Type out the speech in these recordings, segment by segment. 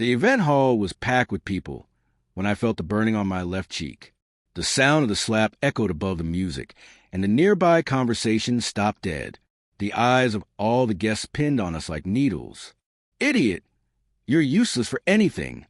The event hall was packed with people when I felt the burning on my left cheek. The sound of the slap echoed above the music, and the nearby conversation stopped dead. The eyes of all the guests pinned on us like needles. "Idiot! You're useless for anything,"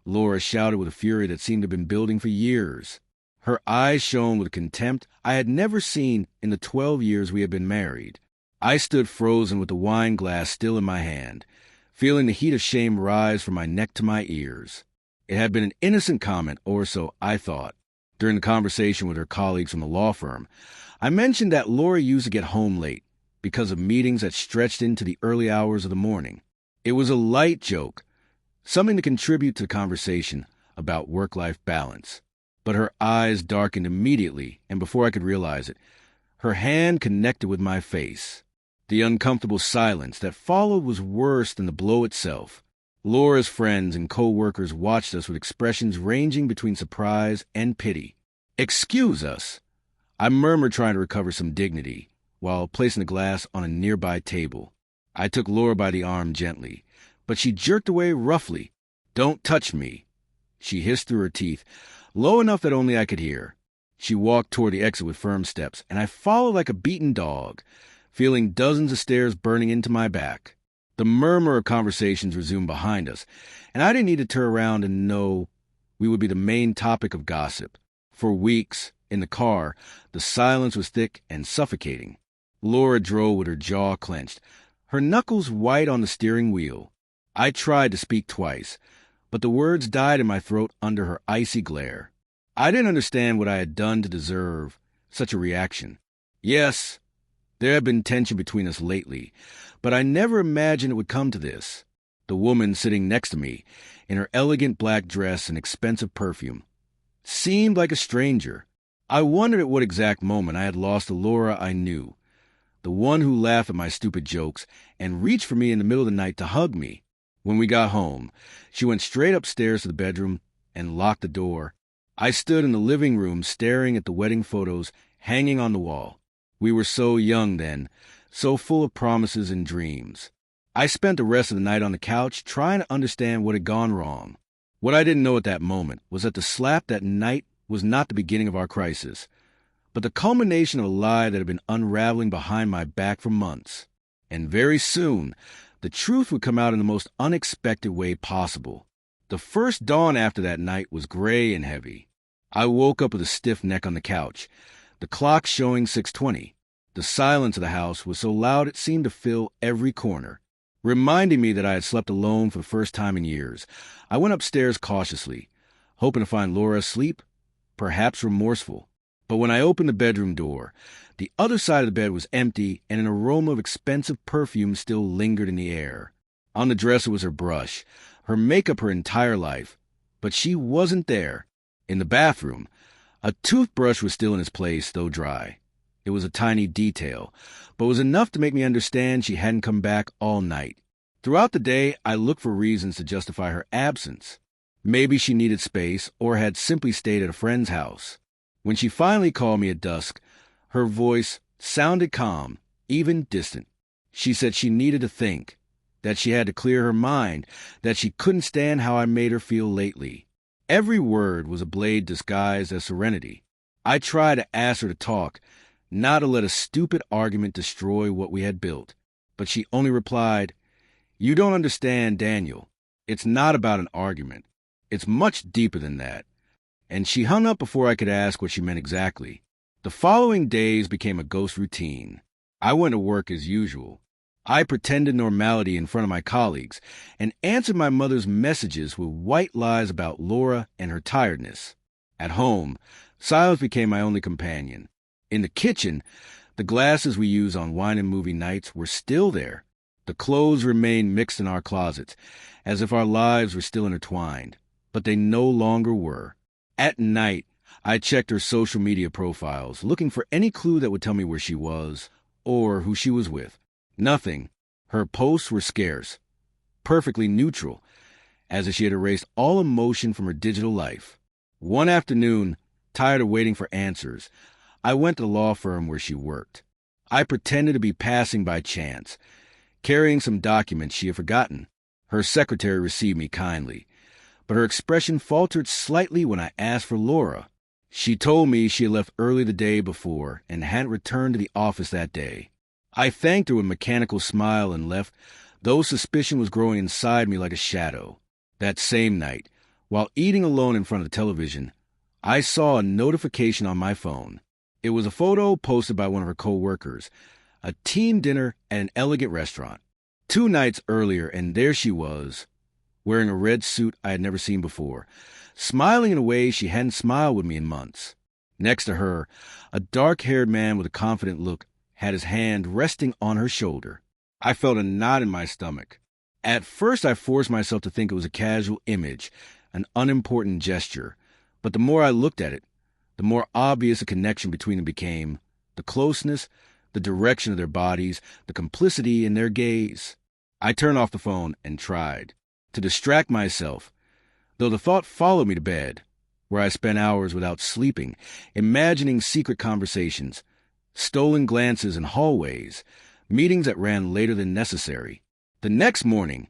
Laura shouted with a fury that seemed to have been building for years. Her eyes shone with a contempt I had never seen in the 12 years we had been married. I stood frozen with the wine glass still in my hand, feeling the heat of shame rise from my neck to my ears. It had been an innocent comment, or so I thought. During the conversation with her colleagues from the law firm, I mentioned that Laura used to get home late because of meetings that stretched into the early hours of the morning. It was a light joke, something to contribute to the conversation about work-life balance. But her eyes darkened immediately, and before I could realize it, her hand connected with my face. The uncomfortable silence that followed was worse than the blow itself. Laura's friends and co-workers watched us with expressions ranging between surprise and pity. "Excuse us," I murmured, trying to recover some dignity, while placing the glass on a nearby table. I took Laura by the arm gently, but she jerked away roughly. "Don't touch me," she hissed through her teeth, low enough that only I could hear. She walked toward the exit with firm steps, and I followed like a beaten dog, feeling dozens of stares burning into my back. The murmur of conversations resumed behind us, and I didn't need to turn around and know we would be the main topic of gossip. For weeks, in the car, the silence was thick and suffocating. Laura drove with her jaw clenched, her knuckles white on the steering wheel. I tried to speak twice, but the words died in my throat under her icy glare. I didn't understand what I had done to deserve such a reaction. Yes, there had been tension between us lately, but I never imagined it would come to this. The woman sitting next to me, in her elegant black dress and expensive perfume, seemed like a stranger. I wondered at what exact moment I had lost the Laura I knew, the one who laughed at my stupid jokes and reached for me in the middle of the night to hug me. When we got home, she went straight upstairs to the bedroom and locked the door. I stood in the living room staring at the wedding photos hanging on the wall. We were so young then, so full of promises and dreams. I spent the rest of the night on the couch trying to understand what had gone wrong. What I didn't know at that moment was that the slap that night was not the beginning of our crisis, but the culmination of a lie that had been unraveling behind my back for months. And very soon, the truth would come out in the most unexpected way possible. The first dawn after that night was gray and heavy. I woke up with a stiff neck on the couch, the clock showing 6:20. The silence of the house was so loud it seemed to fill every corner. Reminding me that I had slept alone for the first time in years, I went upstairs cautiously, hoping to find Laura asleep, perhaps remorseful. But when I opened the bedroom door, the other side of the bed was empty and an aroma of expensive perfume still lingered in the air. On the dresser was her brush, her makeup her entire life, but she wasn't there. In the bathroom, a toothbrush was still in its place, though dry. It was a tiny detail, but was enough to make me understand she hadn't come back all night. Throughout the day, I looked for reasons to justify her absence. Maybe she needed space or had simply stayed at a friend's house. When she finally called me at dusk, her voice sounded calm, even distant. She said she needed to think, that she had to clear her mind, that she couldn't stand how I made her feel lately. Every word was a blade disguised as serenity. I tried to ask her to talk, not to let a stupid argument destroy what we had built. But she only replied, "You don't understand, Daniel. It's not about an argument. It's much deeper than that." And she hung up before I could ask what she meant exactly. The following days became a ghost routine. I went to work as usual. I pretended normality in front of my colleagues and answered my mother's messages with white lies about Laura and her tiredness. At home, silence became my only companion. In the kitchen, the glasses we use on wine and movie nights were still there. The clothes remained mixed in our closets, as if our lives were still intertwined, but they no longer were. At night, I checked her social media profiles, looking for any clue that would tell me where she was or who she was with. Nothing. Her posts were scarce, perfectly neutral, as if she had erased all emotion from her digital life. One afternoon, tired of waiting for answers, I went to the law firm where she worked. I pretended to be passing by chance, carrying some documents she had forgotten. Her secretary received me kindly, but her expression faltered slightly when I asked for Laura. She told me she had left early the day before and hadn't returned to the office that day. I thanked her with a mechanical smile and left, though suspicion was growing inside me like a shadow. That same night, while eating alone in front of the television, I saw a notification on my phone. It was a photo posted by one of her co-workers, a team dinner at an elegant restaurant. 2 nights earlier, and there she was, wearing a red suit I had never seen before, smiling in a way she hadn't smiled with me in months. Next to her, a dark-haired man with a confident look had his hand resting on her shoulder. I felt a knot in my stomach. At first, I forced myself to think it was a casual image, an unimportant gesture, but the more I looked at it, the more obvious a connection between them became, the closeness, the direction of their bodies, the complicity in their gaze. I turned off the phone and tried to distract myself, though the thought followed me to bed, where I spent hours without sleeping, imagining secret conversations, stolen glances in hallways, meetings that ran later than necessary. The next morning,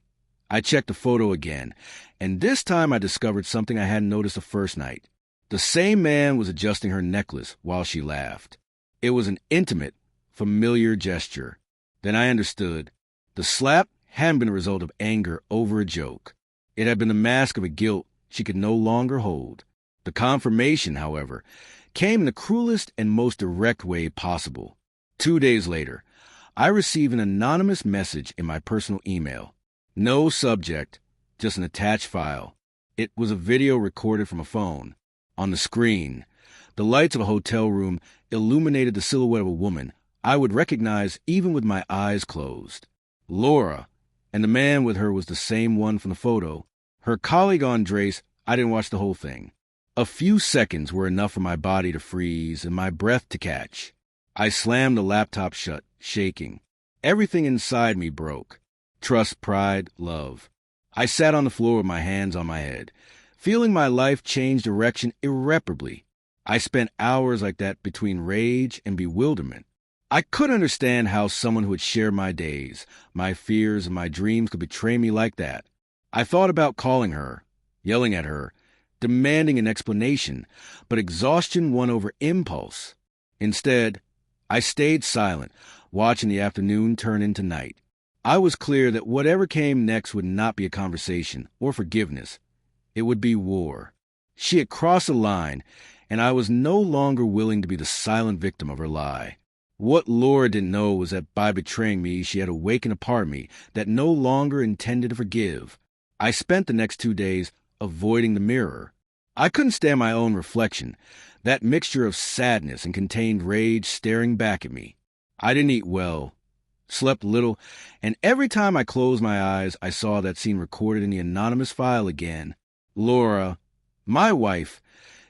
I checked the photo again, and this time I discovered something I hadn't noticed the first night. The same man was adjusting her necklace while she laughed. It was an intimate, familiar gesture. Then I understood. The slap hadn't been a result of anger over a joke. It had been the mask of a guilt she could no longer hold. The confirmation, however, came in the cruelest and most direct way possible. 2 days later, I received an anonymous message in my personal email. No subject, just an attached file. It was a video recorded from a phone. On the screen, the lights of a hotel room illuminated the silhouette of a woman I would recognize even with my eyes closed. Laura, and the man with her was the same one from the photo. Her colleague Andres, I didn't watch the whole thing. A few seconds were enough for my body to freeze and my breath to catch. I slammed the laptop shut, shaking. Everything inside me broke. Trust, pride, love. I sat on the floor with my hands on my head, feeling my life change direction irreparably. I spent hours like that between rage and bewilderment. I couldn't understand how someone who had shared my days, my fears, and my dreams could betray me like that. I thought about calling her, yelling at her, demanding an explanation, but exhaustion won over impulse. Instead, I stayed silent, watching the afternoon turn into night. I was clear that whatever came next would not be a conversation or forgiveness. It would be war. She had crossed a line, and I was no longer willing to be the silent victim of her lie. What Laura didn't know was that by betraying me, she had awakened a part of me that no longer intended to forgive. I spent the next 2 days avoiding the mirror. I couldn't stand my own reflection, that mixture of sadness and contained rage staring back at me. I didn't eat well, slept little, and every time I closed my eyes, I saw that scene recorded in the anonymous file again. Laura, my wife,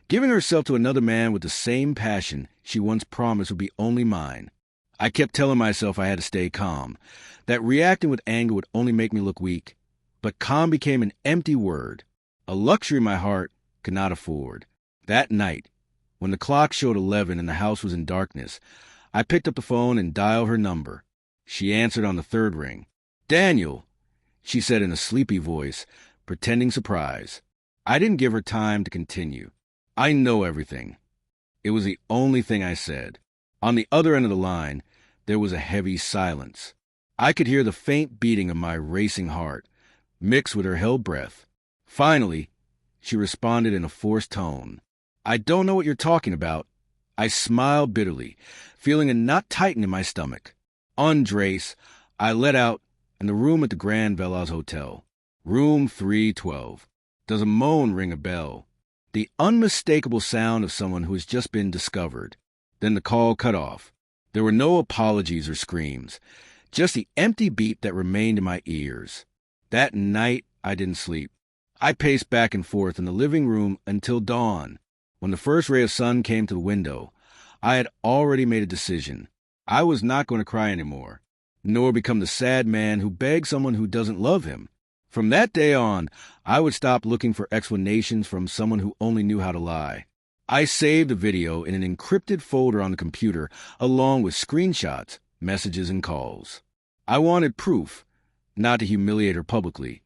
giving herself to another man with the same passion she once promised would be only mine. I kept telling myself I had to stay calm, that reacting with anger would only make me look weak. But calm became an empty word, a luxury my heart could not afford. That night, when the clock showed 11 and the house was in darkness, I picked up the phone and dialed her number. She answered on the 3rd ring. "Daniel," she said in a sleepy voice, pretending surprise. I didn't give her time to continue. "I know everything." It was the only thing I said. On the other end of the line, there was a heavy silence. I could hear the faint beating of my racing heart, mixed with her held breath. Finally, she responded in a forced tone. "I don't know what you're talking about." I smiled bitterly, feeling a knot tighten in my stomach. "Andres," I let out, in the room at the Grand Velas Hotel. Room 312. Does a moan ring a bell? The unmistakable sound of someone who has just been discovered. Then the call cut off. There were no apologies or screams, just the empty beat that remained in my ears. That night, I didn't sleep. I paced back and forth in the living room until dawn. When the first ray of sun came to the window, I had already made a decision. I was not going to cry anymore, nor become the sad man who begs someone who doesn't love him. From that day on, I would stop looking for explanations from someone who only knew how to lie. I saved the video in an encrypted folder on the computer, along with screenshots, messages, and calls. I wanted proof, not to humiliate her publicly,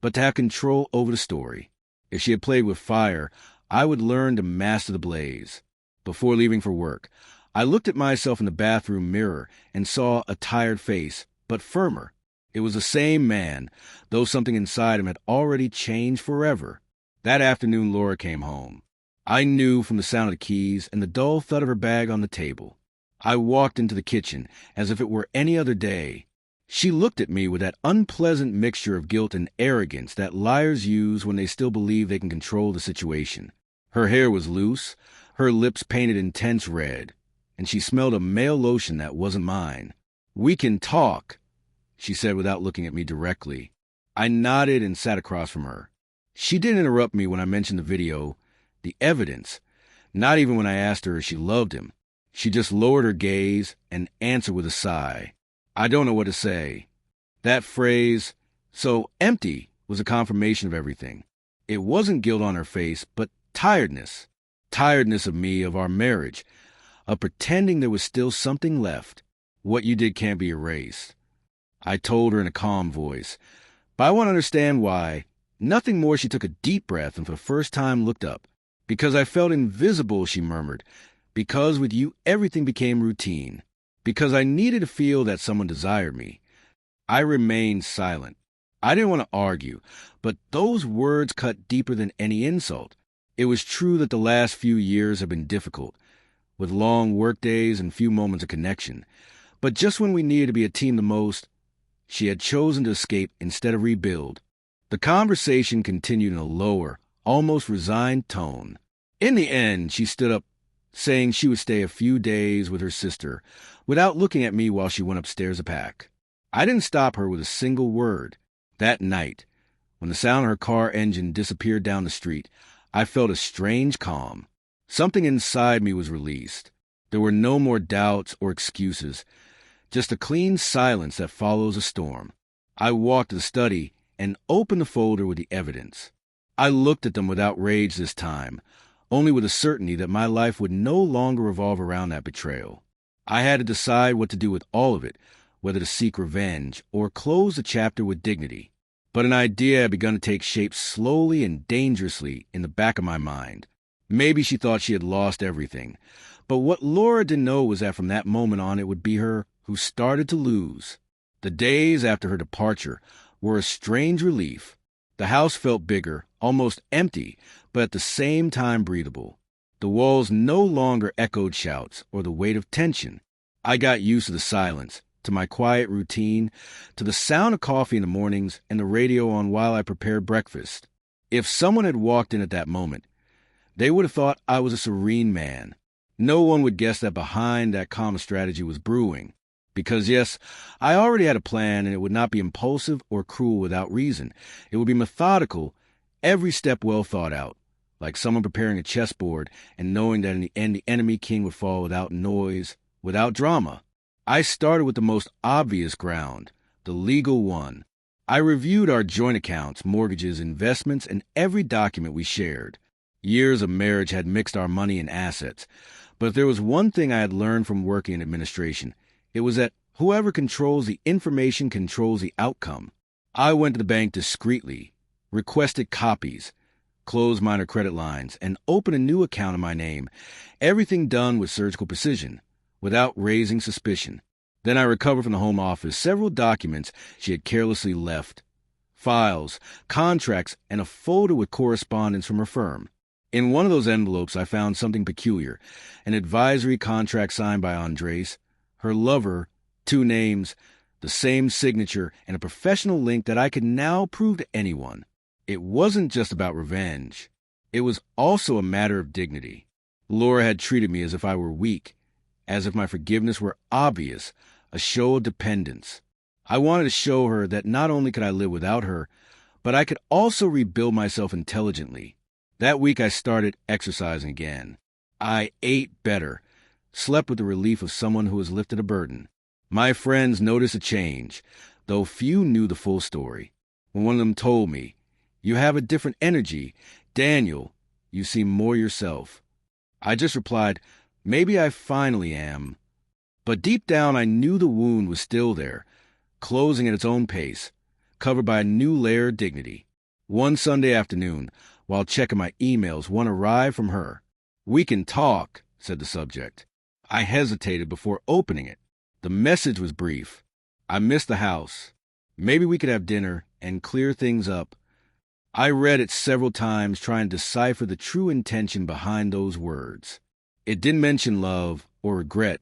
but to have control over the story. If she had played with fire, I would learn to master the blaze. Before leaving for work, I looked at myself in the bathroom mirror and saw a tired face, but firmer. It was the same man, though something inside him had already changed forever. That afternoon, Laura came home. I knew from the sound of the keys and the dull thud of her bag on the table. I walked into the kitchen as if it were any other day. She looked at me with that unpleasant mixture of guilt and arrogance that liars use when they still believe they can control the situation. Her hair was loose, her lips painted intense red, and she smelled a male lotion that wasn't mine. "We can talk," she said without looking at me directly. I nodded and sat across from her. She didn't interrupt me when I mentioned the video, the evidence, not even when I asked her if she loved him. She just lowered her gaze and answered with a sigh. I don't know what to say. That phrase, "so empty," was a confirmation of everything. It wasn't guilt on her face, but tiredness. Tiredness of me, of our marriage, of pretending there was still something left. What you did can't be erased. I told her in a calm voice, but I want to understand why. Nothing more. She took a deep breath and for the first time looked up. "Because I felt invisible," she murmured. "Because with you everything became routine. Because I needed to feel that someone desired me." I remained silent. I didn't want to argue, but those words cut deeper than any insult. It was true that the last few years had been difficult, with long workdays and few moments of connection. But just when we needed to be a team the most, she had chosen to escape instead of rebuild. The conversation continued in a lower, almost resigned tone. In the end, she stood up, saying she would stay a few days with her sister, without looking at me while she went upstairs to pack. I didn't stop her with a single word. That night, when the sound of her car engine disappeared down the street, I felt a strange calm. Something inside me was released. There were no more doubts or excuses, just a clean silence that follows a storm. I walked to the study and opened the folder with the evidence. I looked at them without rage this time, only with a certainty that my life would no longer revolve around that betrayal. I had to decide what to do with all of it, whether to seek revenge or close the chapter with dignity. But an idea had begun to take shape slowly and dangerously in the back of my mind. Maybe she thought she had lost everything, but what Laura didn't know was that from that moment on it would be her who started to lose. The days after her departure were a strange relief. The house felt bigger, almost empty, but at the same time breathable. The walls no longer echoed shouts or the weight of tension. I got used to the silence, to my quiet routine, to the sound of coffee in the mornings and the radio on while I prepared breakfast. If someone had walked in at that moment, they would have thought I was a serene man. No one would guess that behind that calm strategy was brewing. Because yes, I already had a plan, and it would not be impulsive or cruel without reason. It would be methodical, every step well thought out, like someone preparing a chessboard and knowing that in the end the enemy king would fall without noise, without drama. I started with the most obvious ground, the legal one. I reviewed our joint accounts, mortgages, investments, and every document we shared. Years of marriage had mixed our money and assets, but if there was one thing I had learned from working in administration, it was that whoever controls the information controls the outcome. I went to the bank discreetly, requested copies, closed minor credit lines, and opened a new account in my name, everything done with surgical precision, without raising suspicion. Then I recovered from the home office several documents she had carelessly left, files, contracts, and a folder with correspondence from her firm. In one of those envelopes I found something peculiar, an advisory contract signed by Andres, her lover, 2 names, the same signature, and a professional link that I could now prove to anyone. It wasn't just about revenge. It was also a matter of dignity. Laura had treated me as if I were weak, as if my forgiveness were obvious, a show of dependence. I wanted to show her that not only could I live without her, but I could also rebuild myself intelligently. That week I started exercising again. I ate better, slept with the relief of someone who has lifted a burden. My friends noticed a change, though few knew the full story. When one of them told me, "You have a different energy. Daniel, you seem more yourself," I just replied, "Maybe I finally am." But deep down I knew the wound was still there, closing at its own pace, covered by a new layer of dignity. One Sunday afternoon, while checking my emails, one arrived from her. "We can talk," said the subject. I hesitated before opening it. The message was brief. "I miss the house. Maybe we could have dinner and clear things up." I read it several times, trying to decipher the true intention behind those words. It didn't mention love or regret,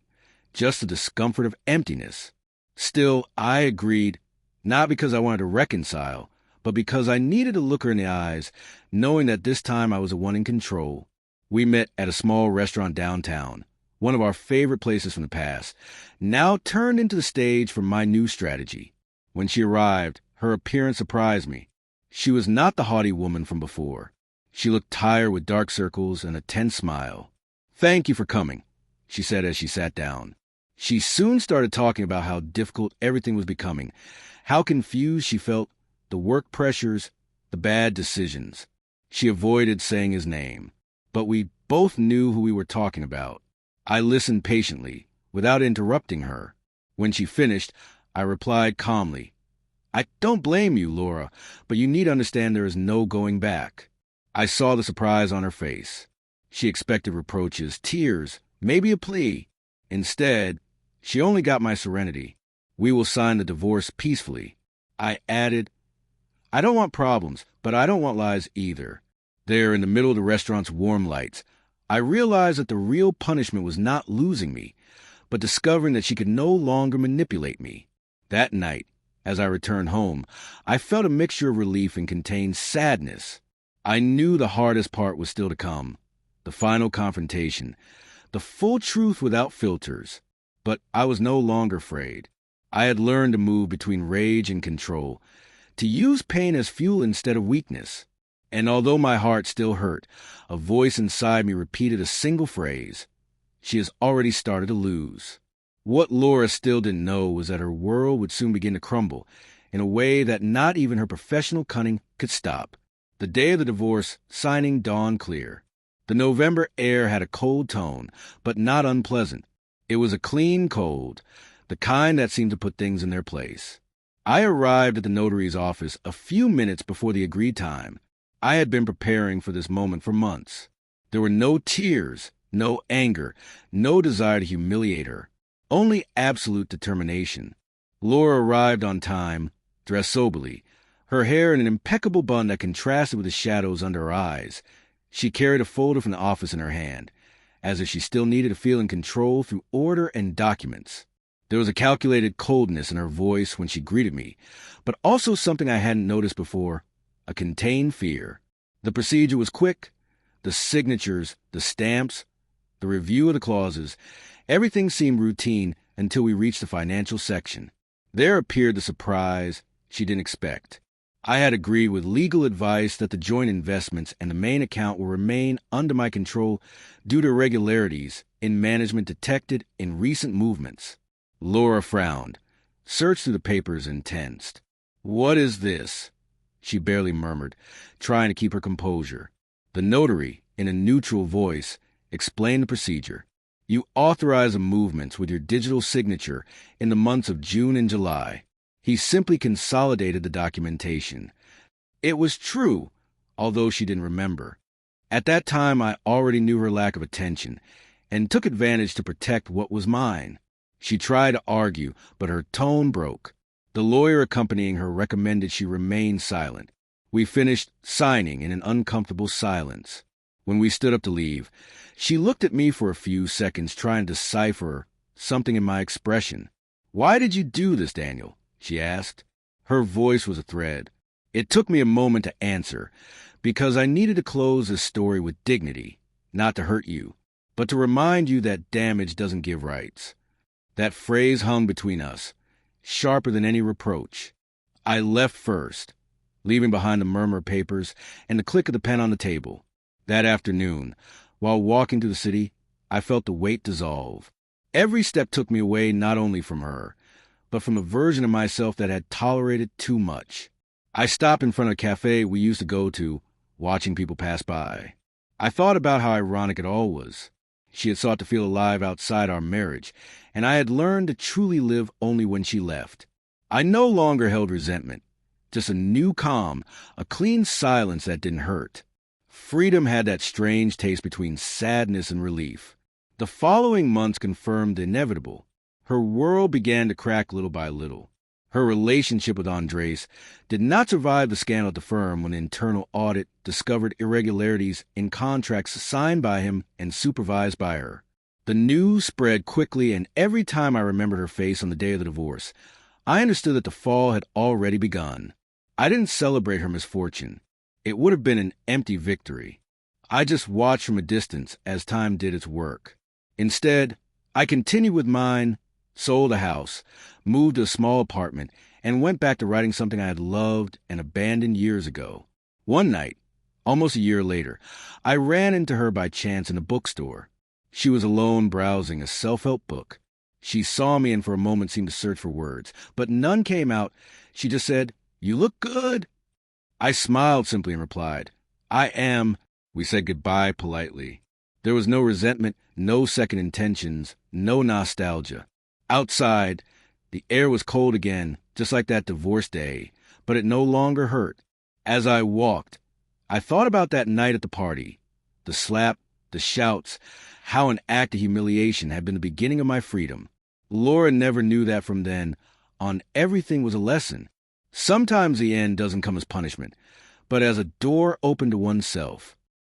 just the discomfort of emptiness. Still, I agreed, not because I wanted to reconcile, but because I needed to look her in the eyes, knowing that this time I was the one in control. We met at a small restaurant downtown, one of our favorite places from the past, now turned into the stage for my new strategy. When she arrived, her appearance surprised me. She was not the haughty woman from before. She looked tired with dark circles and a tense smile. "Thank you for coming," she said as she sat down. She soon started talking about how difficult everything was becoming, how confused she felt, the work pressures, the bad decisions. She avoided saying his name, but we both knew who we were talking about. I listened patiently, without interrupting her. When she finished, I replied calmly, "I don't blame you, Laura, but you need to understand there is no going back." I saw the surprise on her face. She expected reproaches, tears, maybe a plea. Instead, she only got my serenity. "We will sign the divorce peacefully." I added, "I don't want problems, but I don't want lies either." There, in the middle of the restaurant's warm lights, I realized that the real punishment was not losing me, but discovering that she could no longer manipulate me. That night, as I returned home, I felt a mixture of relief and contained sadness. I knew the hardest part was still to come, the final confrontation, the full truth without filters. But I was no longer afraid. I had learned to move between rage and control, to use pain as fuel instead of weakness. And although my heart still hurt, a voice inside me repeated a single phrase: "She has already started to lose." What Laura still didn't know was that her world would soon begin to crumble in a way that not even her professional cunning could stop. The day of the divorce signing dawned clear. The November air had a cold tone, but not unpleasant. It was a clean cold, the kind that seemed to put things in their place. I arrived at the notary's office a few minutes before the agreed time. I had been preparing for this moment for months. There were no tears, no anger, no desire to humiliate her, only absolute determination. Laura arrived on time, dressed soberly, her hair in an impeccable bun that contrasted with the shadows under her eyes. She carried a folder from the office in her hand, as if she still needed to feel in control through order and documents. There was a calculated coldness in her voice when she greeted me, but also something I hadn't noticed before, a contained fear. The procedure was quick. The signatures, the stamps, the review of the clauses, everything seemed routine until we reached the financial section. There appeared the surprise she didn't expect. I had agreed with legal advice that the joint investments and the main account will remain under my control due to irregularities in management detected in recent movements. Laura frowned, searched through the papers, and tensed. "What is this?" she barely murmured, trying to keep her composure. The notary, in a neutral voice, explained the procedure. "You authorize the movements with your digital signature in the months of June and July." He simply consolidated the documentation. It was true, although she didn't remember. At that time, I already knew her lack of attention and took advantage to protect what was mine. She tried to argue, but her tone broke. The lawyer accompanying her recommended she remain silent. We finished signing in an uncomfortable silence. When we stood up to leave, she looked at me for a few seconds, trying to decipher something in my expression. "Why did you do this, Daniel?" she asked. Her voice was a thread. It took me a moment to answer, because I needed to close this story with dignity, not to hurt you, but to remind you that damage doesn't give rights. That phrase hung between us, sharper than any reproach. I left first, leaving behind the murmur of papers and the click of the pen on the table. That afternoon, while walking through the city, I felt the weight dissolve. Every step took me away not only from her, but from a version of myself that had tolerated too much. I stopped in front of a cafe we used to go to, watching people pass by. I thought about how ironic it all was. She had sought to feel alive outside our marriage, and I had learned to truly live only when she left. I no longer held resentment, Just a new calm, a clean silence that didn't hurt. Freedom had that strange taste between sadness and relief. The following months confirmed the inevitable. Her world began to crack little by little. Her relationship with Andres did not survive the scandal at the firm when an internal audit discovered irregularities in contracts signed by him and supervised by her. The news spread quickly, and every time I remembered her face on the day of the divorce, I understood that the fall had already begun. I didn't celebrate her misfortune. It would have been an empty victory. I just watched from a distance as time did its work. Instead, I continued with mine, sold a house, moved to a small apartment, and went back to writing something I had loved and abandoned years ago. One night, almost a year later, I ran into her by chance in a bookstore. She was alone browsing a self-help book. She saw me and for a moment seemed to search for words, but none came out. She just said, "You look good." I smiled simply and replied, "I am." We said goodbye politely. There was no resentment, no second intentions, no nostalgia. Outside, the air was cold again, just like that divorce day, but it no longer hurt. As I walked, I thought about that night at the party. The slap, the shouts, how an act of humiliation had been the beginning of my freedom. Laura never knew that from then on. Everything was a lesson. Sometimes the end doesn't come as punishment, but as a door open to oneself.